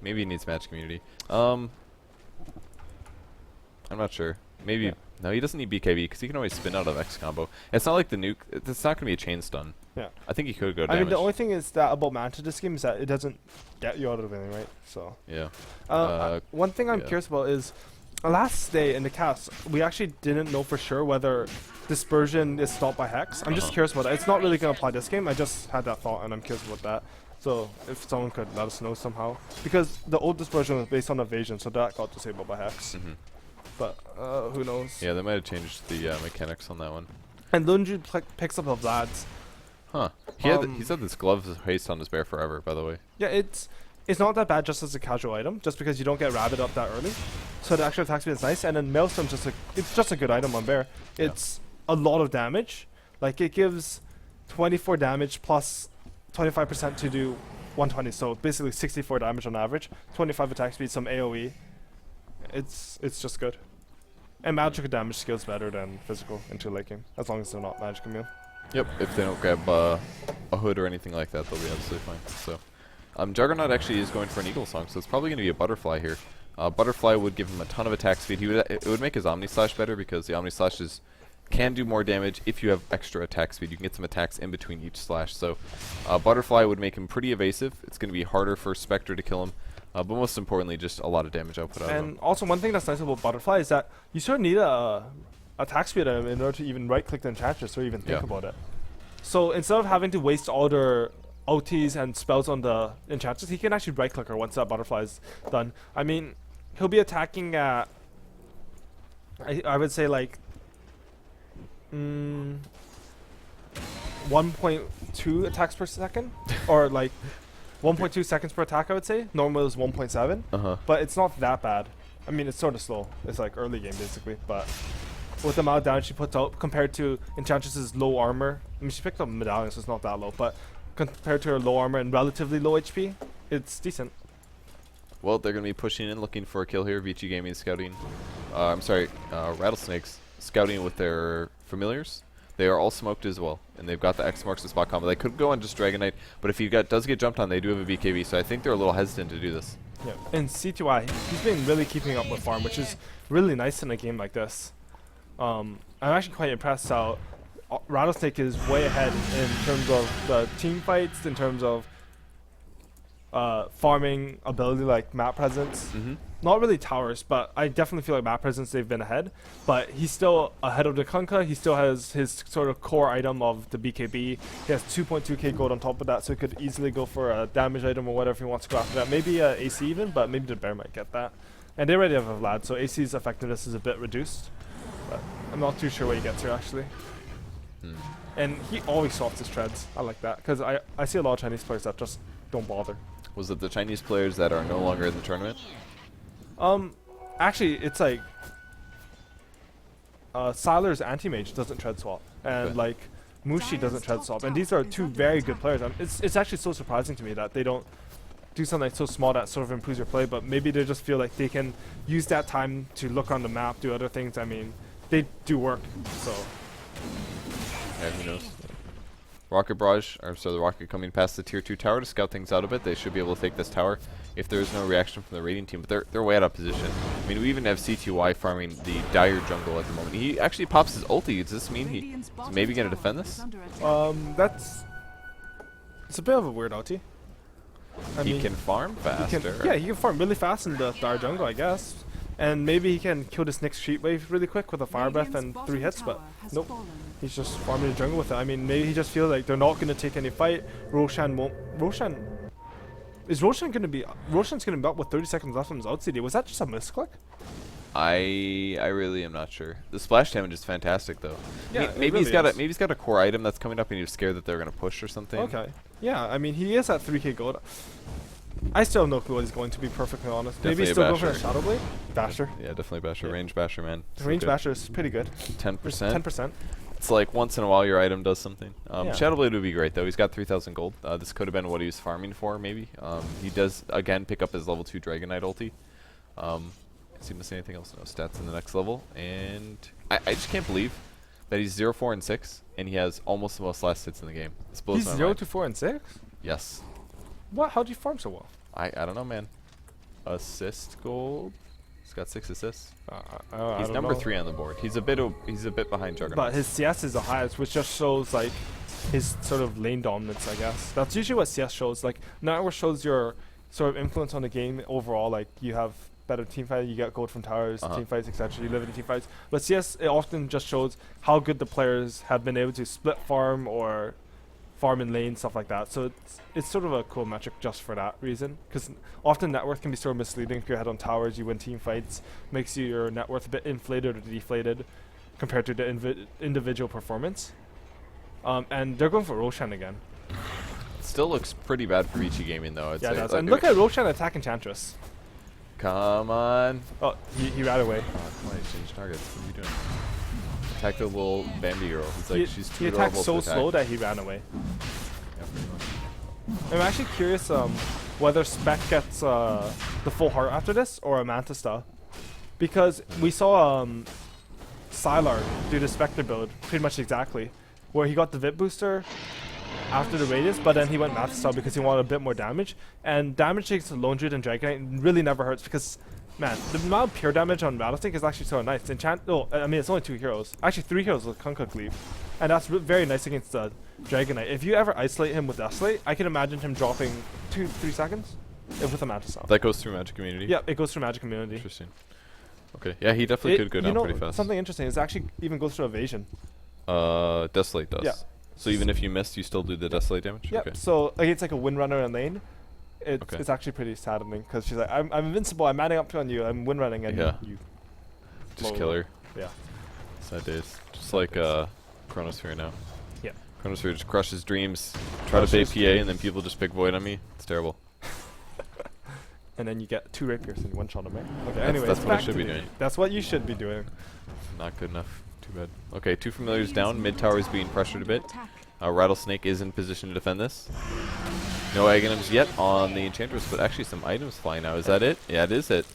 Maybe he needs Magic Immunity. I'm not sure. Maybe. Yeah. No, he doesn't need BKB because he can always spin out of X combo. It's not like the nuke. It's not going to be a chain stun. Yeah. I think he could go I damage. mean, the only thing is that about Manta this game is that it doesn't get you out of anything, right? So. Yeah. One thing I'm curious about is last day in the cast, we actually didn't know for sure whether dispersion is stopped by Hex. I'm just curious about that. It's not really going to apply this game. I just had that thought, and I'm curious about that. So if someone could let us know somehow, because the old dispersion was based on evasion, so that got disabled by Hex. But who knows? Yeah, they might have changed the mechanics on that one. And Lunju picks up a Vlad's. Huh. He's had this glove haste on his bear forever, by the way. Yeah, it's not that bad just as a casual item, just because you don't get Rabbit up that early. So the actual attack speed is nice, and then Maelstrom's it's just a good item on bear. It's a lot of damage. Like it gives 24 damage plus 25% to do 120, so basically 64 damage on average. 25 attack speed, some AoE. It's just good. And magical damage scales better than physical into late game, as long as they're not magic immune. Yep, if they don't grab a hood or anything like that, they'll be absolutely fine. So, Juggernaut actually is going for an Eagle Song, so it's probably going to be a Butterfly here. Butterfly would give him a ton of attack speed. It would make his Omni Slash better because the Omni Slash can do more damage if you have extra attack speed. You can get some attacks in between each slash. So, Butterfly would make him pretty evasive. It's going to be harder for Spectre to kill him. But most importantly, just a lot of damage output out of him. And also, one thing that's nice about Butterfly is that you sort of need a attack speed item in order to even right-click the Enchantress or even think about it. So instead of having to waste all their OTs and spells on the Enchantress, he can actually right-click her once that Butterfly is done. I mean, he'll be attacking at, I would say like 1.2 attacks per second, or like 1.2 seconds per attack, I would say. Normal is 1.7, but it's not that bad. I mean, it's sort of slow. It's like early game, basically. But with the amount of damage she puts out, compared to Enchantress's low armor, I mean, she picked up Medallion, so it's not that low, but compared to her low armor and relatively low HP, it's decent. Well, they're going to be pushing in, looking for a kill here. Vici Gaming scouting. Rattlesnakes scouting with their familiars. They are all smoked as well, and they've got the X marks the spot combo. They could go on just Dragon Knight, but if he does get jumped on, they do have a BKB, so I think they're a little hesitant to do this. Yeah, and CTY, he's been really keeping up with farm, which is really nice in a game like this. I'm actually quite impressed how Rattlesnake is way ahead in terms of the team fights, in terms of farming ability like map presence. Not really towers, but I definitely feel like map presence they've been ahead. But he's still ahead of the Kunkka. He still has his sort of core item of the BKB. He has 2.2k gold on top of that, so he could easily go for a damage item or whatever he wants to go after that. Maybe AC even, but maybe the bear might get that. And they already have a Vlad, so AC's effectiveness is a bit reduced. But I'm not too sure what he gets here actually. And he always softs his treads. I like that, because I see a lot of Chinese players that just don't bother. Was it the Chinese players that are no longer in the tournament? Actually, it's like Siler's anti-mage doesn't tread swap, and like Mushi doesn't tread swap, and these are two very good players. It's actually so surprising to me that they don't do something so small that sort of improves your play, but maybe they just feel like they can use that time to look on the map, do other things. I mean, they do work, so. Yeah, who knows? Rocket Barrage, or so the Rocket coming past the tier 2 tower to scout things out a bit. They should be able to take this tower if there is no reaction from the Radiant team, but they're way out of position. I mean, we even have CTY farming the dire jungle at the moment. He actually pops his ulti. Does this mean he's maybe going to defend this? It's a bit of a weird ulti. He can farm faster. Yeah, he can farm really fast in the dire jungle, I guess. And maybe he can kill this next sheet wave really quick with a fire breath and 3 hits, but nope. He's just farming the jungle with it. I mean, maybe he just feels like they're not going to take any fight. Roshan won't. Is Roshan going to be? Roshan's going to be up with 30 seconds left on his LCD. Was that just a misclick? I really am not sure. The splash damage is fantastic though. Yeah, maybe he's got a core item that's coming up and he was scared that they're going to push or something. Okay. Yeah, I mean, he is at 3k gold. I still have no clue what he's going to be, perfectly honest. Definitely maybe still go for a Shadow Blade? Basher. Yeah, definitely Basher. Range Basher, man. Range Basher is pretty good. 10%. 10%. It's like once in a while your item does something. Yeah. Shadow Blade would be great though. He's got 3,000 gold. This could have been what he was farming for, maybe. He does again pick up his level 2 Dragon Knight ulti. Seem to say anything else? No stats in the next level, and I just can't believe that he's 0, 4, and 6, and he has almost the most last hits in the game. This blows He's my 0 mind. to 4 and 6. Yes. What? How'd you farm so well? I don't know, man. Assist gold. He's got 6 assists. He's number 3 on the board. He's a bit behind Juggernaut. But his CS is the highest, which just shows like his sort of lane dominance, I guess. That's usually what CS shows. Like Network shows your sort of influence on the game overall. Like you have better team fight, you get gold from towers, team fights, etc. You live in team fights. But CS, it often just shows how good the players have been able to split farm or farm in lane, stuff like that. So it's sort of a cool metric just for that reason. Because often net worth can be sort of misleading. If you're ahead on towers, you win team fights, makes your net worth a bit inflated or deflated compared to the individual performance. And they're going for Roshan again. Still looks pretty bad for Vici Gaming though. I'd Yeah, say. it does. Like, And look at Roshan attack Enchantress. Come on. Oh, he ran away. Oh, come on, exchange targets. What are you doing? Attack the little Bambi girl. He's like, she's too he attacked adorable so to attack. slow that he ran away. Yeah, pretty much. I'm actually curious whether Spec gets the full heart after this or a Mantis style. Because we saw Sylar do the Spectre build pretty much exactly, where he got the VIP booster after the Radius, but then he went Mantis style because he wanted a bit more damage. And damage takes Lone Druid and Dragon Knight really never hurts because, man, the amount of pure damage on Rattlesnake is actually so nice. I mean, it's only 2 heroes. Actually, 3 heroes with Kunkka Cleave. And that's very nice against the Dragon Knight. If you ever isolate him with Desolate, I can imagine him dropping 2-3 seconds with a Mantis style. That goes through Magic Community? Yeah, it goes through Magic Community. Interesting. Okay, yeah, he definitely could go down pretty fast. Something interesting is it actually even goes through Evasion. Desolate does. Yeah. So even if you missed, you still do the Desolate damage? Yep. Okay. So against like a Windrunner in lane, it's actually pretty saddening because she's like, I'm invincible, I'm manning up on you, I'm windrunning, and you just kill her. Yeah. Sad days. Just like Chronosphere now. Yeah. Chronosphere just crushes dreams. Try to bait PA and then people just pick Void on me. It's terrible. And then you get 2 rapiers and you one-shot them, right? Okay, That's what I back should to be the- doing. That's what you should be doing. Not good enough. Too bad. Okay, 2 familiars down. Mid tower is being pressured a bit. Rattlesnake is in position to defend this. No Aghanims yet on the Enchantress, but actually some items flying out. Is that it? Yeah, it is it.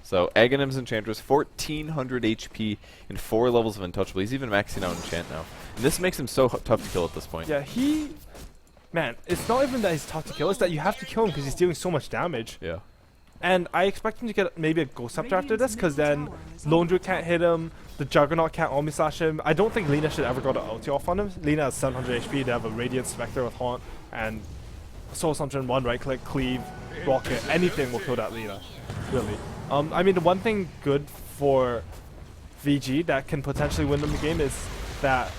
So Aghanims Enchantress, 1400 HP and 4 levels of Untouchable. He's even maxing out Enchant now. And this makes him so tough to kill at this point. Yeah, man, it's not even that he's tough to kill, it's that you have to kill him because he's dealing so much damage. Yeah. And I expect him to get maybe a Ghost Scepter after this, because then Lone Druid can't hit him, the Juggernaut can't Omni Slash him. I don't think Lina should ever go to ulti off on him. Lina has 700 HP, they have a Radiant Spectre with Haunt, and Soul Assumption, one right click, cleave, rocket, anything will kill that Lina. Really. I mean, the one thing good for VG that can potentially win them the game is that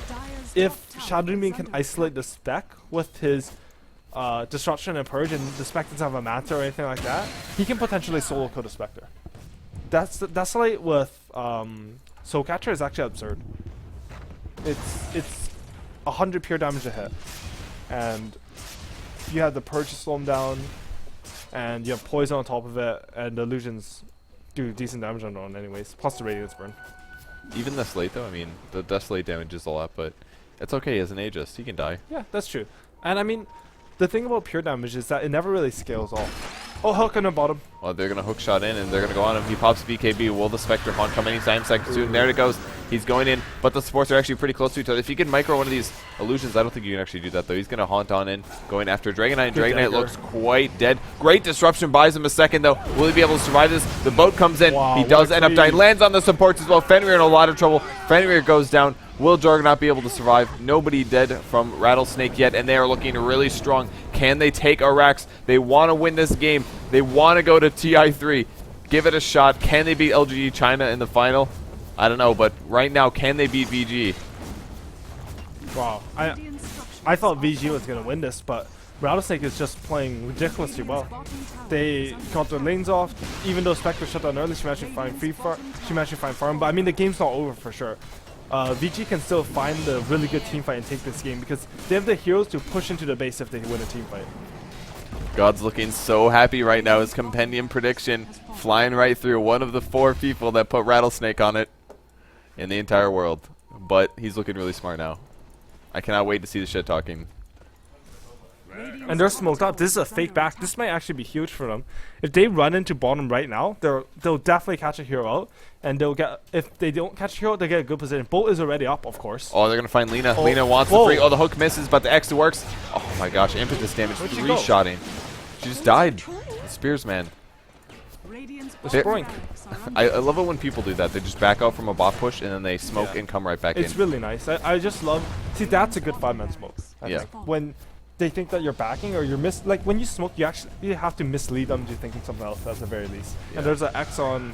if Shadow Demon can isolate the spec with his Destruction and Purge, and the spec doesn't have a Manta or anything like that, he can potentially solo kill the Spectre. That's Desolate with Soul Catcher is actually absurd. It's 100 pure damage a hit, and you have the Purge to slow him down, and you have Poison on top of it, and the Illusions do decent damage on their own anyways, plus the Radiance Burn. Even this late though, I mean, the Desolate damage is a lot, but it's okay as an Aegis. He can die. Yeah, that's true. And I mean, the thing about pure damage is that it never really scales off. Oh, hook on the bottom. Well, they're going to hook shot in, and they're going to go on him. He pops BKB. Will the Spectre Haunt come anytime soon? There it goes. He's going in, but the supports are actually pretty close to each other. If you can micro one of these illusions, I don't think you can actually do that, though. He's going to Haunt on in, going after Dragonite. Dragonite looks quite dead. Great disruption, buys him a second, though. Will he be able to survive this? The boat comes in. Wow, he does end up dying. Lands on the supports as well. Fenrir in a lot of trouble. Fenrir goes down. Will Juggernaut be able to survive? Nobody dead from Rattlesnake yet, and they are looking really strong. Can they take Arax? They want to win this game. They want to go to TI3. Give it a shot. Can they beat LGD China in the final? I don't know, but right now, can they beat VG? Wow. I thought VG was going to win this, but Rattlesnake is just playing ridiculously well. They got their lanes off. Even though Spectre shut down early, she managed to find farm. But I mean, the game's not over for sure. VG can still find the really good team fight and take this game because they have the heroes to push into the base if they win a team fight. God's looking so happy right now. His compendium prediction flying right through one of the 4 people that put Rattlesnake on it in the entire world. But he's looking really smart now. I cannot wait to see the shit talking. And they're smoked up. This is a fake back. This might actually be huge for them. If they run into bottom right now, they'll definitely catch a hero out, and they'll get. If they don't catch a hero, they get a good position. Bolt is already up, of course. Oh, they're gonna find Lina. Oh, Lina wants the free. Oh, the hook misses, but the X works. Oh my gosh, impetus damage, 3-shotting. She just died. The Spearsman. I love it when people do that. They just back out from a bot push and then they smoke and come right back in. It's really nice. I just love. See, that's a good 5-man smoke. I think. When they think that you're backing or you're like when you smoke, you have to mislead them to thinking something else at the very least. Yeah. And there's an X on.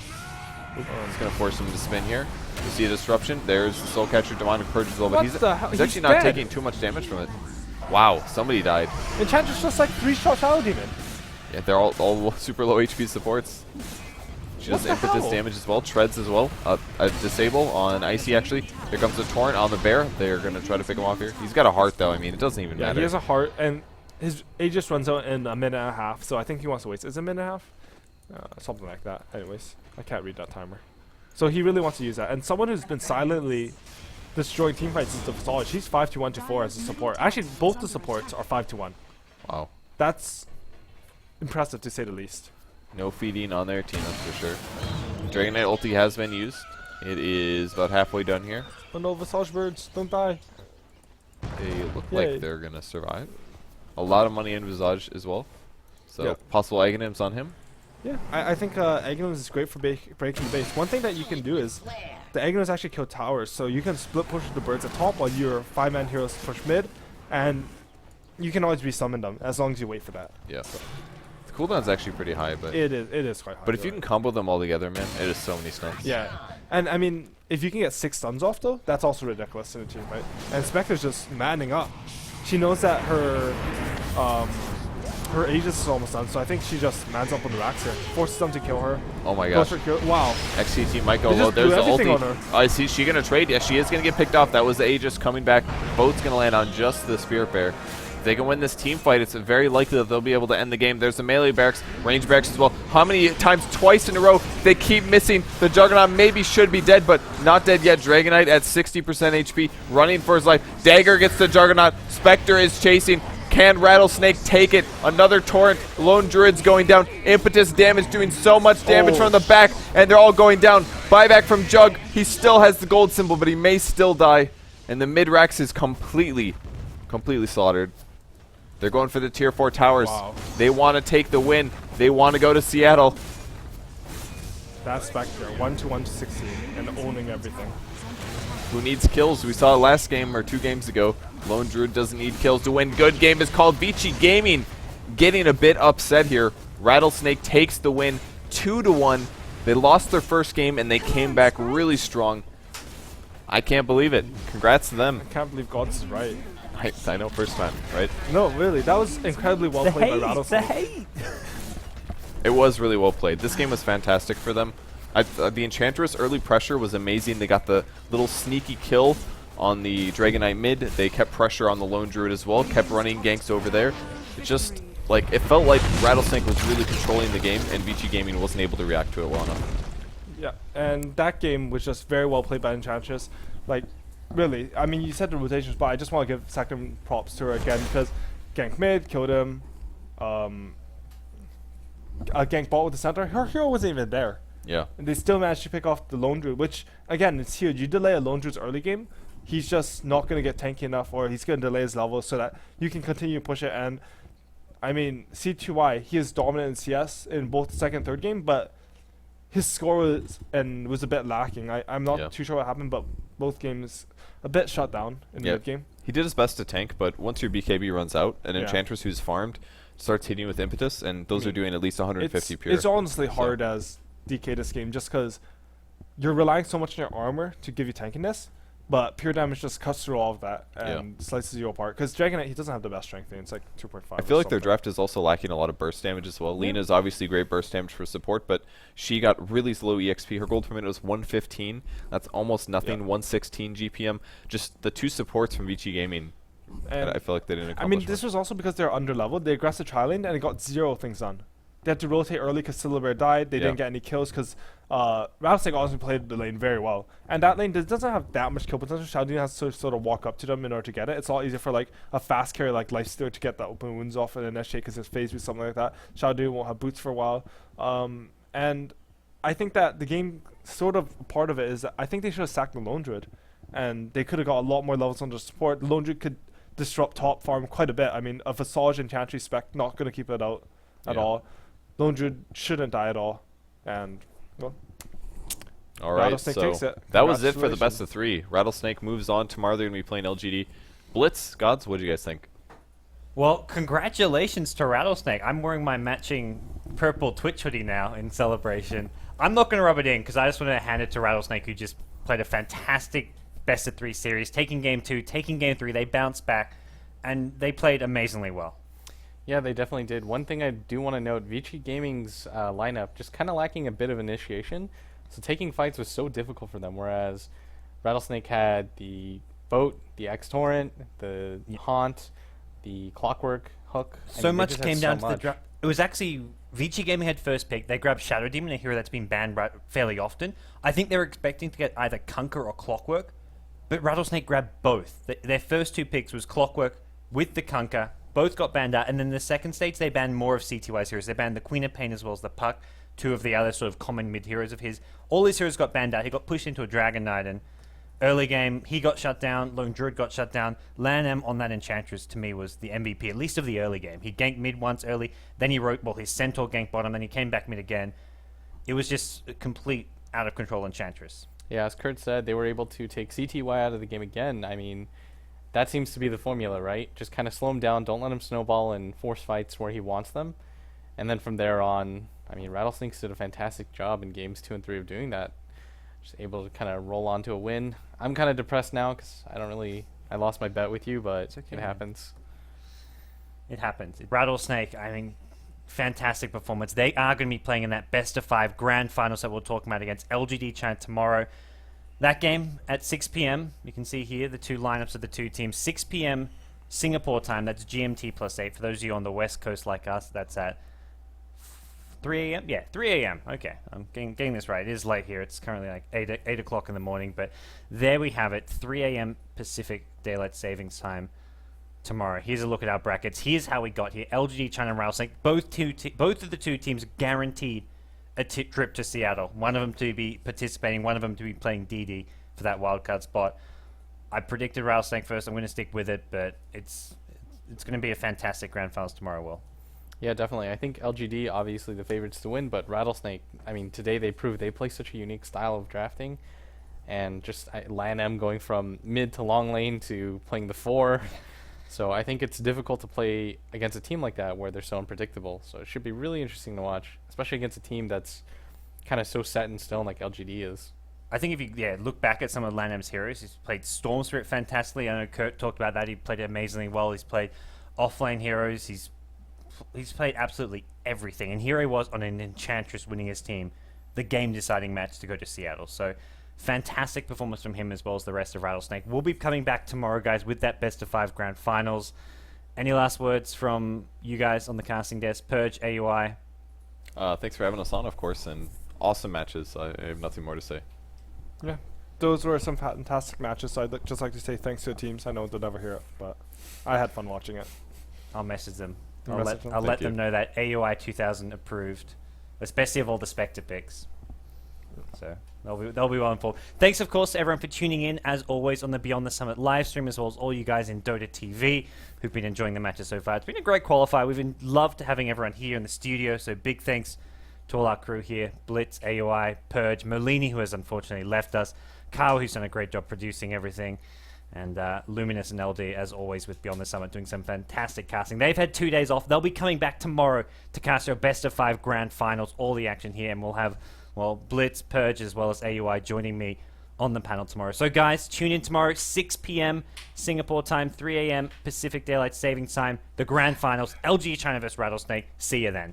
It's gonna force him to spin here. You see a disruption. There's the Soul Catcher, Demonic Purge as well, but he's actually not taking too much damage from it. Wow, somebody died. Enchantress just like 3-shot Shadow Demon. Yeah, they're all super low HP supports. She does impetus damage as well, treads as well. A disable on Icy actually. Here comes the Torrent on the Bear. They're going to try to pick him off here. He's got a heart though, I mean, it doesn't even matter. He has a heart, and his Aegis runs out in a minute and a half, so I think he wants to waste. Is it a minute and a half? Something like that. Anyways, I can't read that timer. So he really wants to use that. And someone who's been silently destroying teamfights since the Visage, he's 5-1-4 as a support. Actually, both the supports are 5-1. Wow. That's impressive to say the least. No feeding on their team, that's for sure. Dragonite ulti has been used. It is about halfway done here. Oh no, Visage birds, don't die. They look like they're going to survive. A lot of money in Visage as well. So possible Aghanims on him. Yeah, I think Aghanims is great for breaking the base. One thing that you can do is the Aghanims actually kill towers, so you can split push the birds at top while your 5-man heroes push mid, and you can always resummon them as long as you wait for that. Yeah. So. The cooldown's actually pretty high, but it is quite high. But if you can combo them all together, man, it is so many stuns. Yeah, and I mean, if you can get 6 stuns off though, that's also ridiculous in a team, right? And Spectre's just manning up. She knows that her Aegis is almost done, so I think she just mans up on the racks here. Forces them to kill her. Oh my gosh. Wow. XCT might go low. There's the ulti. I see. Is she going to trade? Yes, she is going to get picked off. That was the Aegis coming back. Boat's going to land on just the Spirit Bear. If they can win this team fight, it's very likely that they'll be able to end the game. There's the melee barracks, range barracks as well. How many times? Twice in a row. They keep missing. The Juggernaut maybe should be dead, but not dead yet. Dragonite at 60% HP, running for his life. Dagger gets the Juggernaut. Spectre is chasing. Can Rattlesnake take it? Another Torrent. Lone Druid's going down. Impetus damage, doing so much damage from the back, and they're all going down. Buyback from Jug. He still has the gold symbol, but he may still die. And the mid-racks is completely slaughtered. They're going for the tier 4 towers. Wow. They want to take the win. They want to go to Seattle. That's Spectre, 1-1 to 16, and owning everything. Who needs kills? We saw it last game or 2 games ago. Lone Druid doesn't need kills to win. Good game is called Vici Gaming. getting a bit upset here. Rattlesnake takes the win 2-1. They lost their first game and they came back really strong. I can't believe it. Congrats to them. I can't believe Gods is right. I know, first time, right? No, really, that was incredibly well played by Rattlesnake. The hate! It was really well played. This game was fantastic for them. The Enchantress early pressure was amazing. They got the little sneaky kill on the Dragonite mid. They kept pressure on the Lone Druid as well, kept running ganks over there. It just, like, it felt like Rattlesnake was really controlling the game, and Vici Gaming wasn't able to react to it well enough. Yeah, and that game was just very well played by Enchantress. Like, really, I mean, you said the rotations, but I just want to give second props to her again because gank mid, killed him, gank bot with the center. Her hero wasn't even there. Yeah. And they still managed to pick off the Lone Druid, which, again, it's huge. You delay a Lone Druid's early game, he's just not going to get tanky enough, or he's going to delay his level so that you can continue to push it. And, I mean, C2Y, he is dominant in CS in both the second and third game, but his score was a bit lacking. I'm not too sure what happened, but both games a bit shut down in the mid game. He did his best to tank, but once your BKB runs out, an Enchantress who's farmed starts hitting with impetus, and those are doing at least 150 pure. It's honestly hard as DK this game just because you're relying so much on your armor to give you tankiness, but pure damage just cuts through all of that and slices you apart. Because Dragonite, he doesn't have the best strength thing. It's like 2.5. I feel like their draft is also lacking a lot of burst damage as well. Lena's obviously great burst damage for support, but she got really low EXP. Her gold per minute was 115. That's almost nothing. 116 GPM. Just the two supports from Vici Gaming. And I feel like they didn't accomplish I mean, this was also because they're under leveled. They aggressive tri-laned and it got 0 things done. They had to rotate early because Silver died. They didn't get any kills because Rattlesnake honestly played the lane very well. And that lane doesn't have that much kill potential. Shadowdean has to sort of walk up to them in order to get it. It's a lot easier for like a fast carry like Lifestealer to get the open wounds off and then shake his phase with something like that. Shadowdean won't have boots for a while. And I think that the game, sort of part of it is that I think they should have sacked the Lone Druid. And they could have got a lot more levels under support. The Lone Druid could disrupt top farm quite a bit. I mean, a Visage and Chantry spec not going to keep it out at all. Lone Druid shouldn't die at all. And, well, all right, Rattlesnake takes it. That was it for the best of 3. Rattlesnake moves on. Tomorrow they're going to be playing LGD. Blitz, Gods, what do you guys think? Well, congratulations to Rattlesnake. I'm wearing my matching purple Twitch hoodie now in celebration. I'm not going to rub it in because I just want to hand it to Rattlesnake, who just played a fantastic best of 3 series, taking game 2, taking game 3. They bounced back, and they played amazingly well. Yeah, they definitely did. One thing I do want to note, Vici Gaming's lineup just kind of lacking a bit of initiation. So taking fights was so difficult for them, whereas Rattlesnake had the Boat, the X-Torrent, the Haunt, the Clockwork, Hook. So much came down to the draft. It was actually Vici Gaming had first pick. They grabbed Shadow Demon, a hero that's been banned fairly often. I think they were expecting to get either Kunker or Clockwork, but Rattlesnake grabbed both. Their first 2 picks was Clockwork with the Kunker. Both got banned out, and then the second stage they banned more of CTY's heroes. They banned the Queen of Pain as well as the Puck, 2 of the other sort of common mid heroes of his. All his heroes got banned out. He got pushed into a Dragon Knight, and early game he got shut down. Lone Druid got shut down. Lan M on that Enchantress to me was the MVP, at least of the early game. He ganked mid once early, then he wrote his Centaur ganked bottom, then he came back mid again. It was just a complete out of control Enchantress. Yeah, as Kurt said, they were able to take CTY out of the game again. I mean, that seems to be the formula, right? Just kind of slow him down, don't let him snowball and force fights where he wants them. And then from there on, I mean, Rattlesnakes did a fantastic job in games 2 and 3 of doing that. Just able to kind of roll on to a win. I'm kind of depressed now because I lost my bet with you, but it happens. It happens. Rattlesnake, I mean, fantastic performance. They are going to be playing in that best of 5 grand finals that we'll talk about against LGD China tomorrow. That game at 6 p.m. You can see here the 2 lineups of the 2 teams. 6 p.m. Singapore time. That's GMT +8. For those of you on the West Coast like us, that's at 3 a.m. Yeah, 3 a.m. Okay, I'm getting this right. It is late here. It's currently like 8 o'clock in the morning. But there we have it. 3 a.m. Pacific Daylight Savings Time tomorrow. Here's a look at our brackets. Here's how we got here. LGD China and Rattlesnake. Both of the 2 teams guaranteed a trip to Seattle. One of them to be participating, one of them to be playing DD for that wildcard spot. I predicted Rattlesnake first. I'm going to stick with it, but it's going to be a fantastic grand finals tomorrow, Will. Yeah, definitely. I think LGD, obviously the favorites to win, but Rattlesnake, I mean, today they proved they play such a unique style of drafting. And just Lan M going from mid to long lane to playing the 4. So I think it's difficult to play against a team like that where they're so unpredictable. So it should be really interesting to watch, especially against a team that's kind of so set in stone like LGD is. I think if you look back at some of LANM's heroes, he's played Storm Spirit fantastically. I know Kurt talked about that. He played amazingly well. He's played offlane heroes. He's played absolutely everything. And here he was on an Enchantress winning his team the game-deciding match to go to Seattle. So fantastic performance from him as well as the rest of Rattlesnake. We'll be coming back tomorrow, guys, with that best-of-5 grand finals. Any last words from you guys on the casting desk? Purge, AUI? Thanks for having us on, of course, and awesome matches. I have nothing more to say. Yeah, those were some fantastic matches. So I'd just like to say thanks to the teams. I know they'll never hear it, but I had fun watching it. I'll message them. You I'll message them? let Thank them you. know that AUI 2000 approved, especially of all the Spectre picks. So they'll be well informed. Thanks, of course, to everyone for tuning in, as always, on the Beyond the Summit live stream, as well as all you guys in Dota TV who've been enjoying the matches so far. It's been a great qualifier. We've loved having everyone here in the studio, so big thanks to all our crew here. Blitz, AUI, Purge, Molini, who has unfortunately left us, Kyle, who's done a great job producing everything, and Luminous and LD, as always, with Beyond the Summit, doing some fantastic casting. They've had 2 days off. They'll be coming back tomorrow to cast their best-of-5 grand finals, all the action here, and we'll have, well, Blitz, Purge, as well as AUI joining me on the panel tomorrow. So, guys, tune in tomorrow, 6 p.m. Singapore time, 3 a.m. Pacific Daylight Savings Time, the grand finals, LG China vs. Rattlesnake. See you then.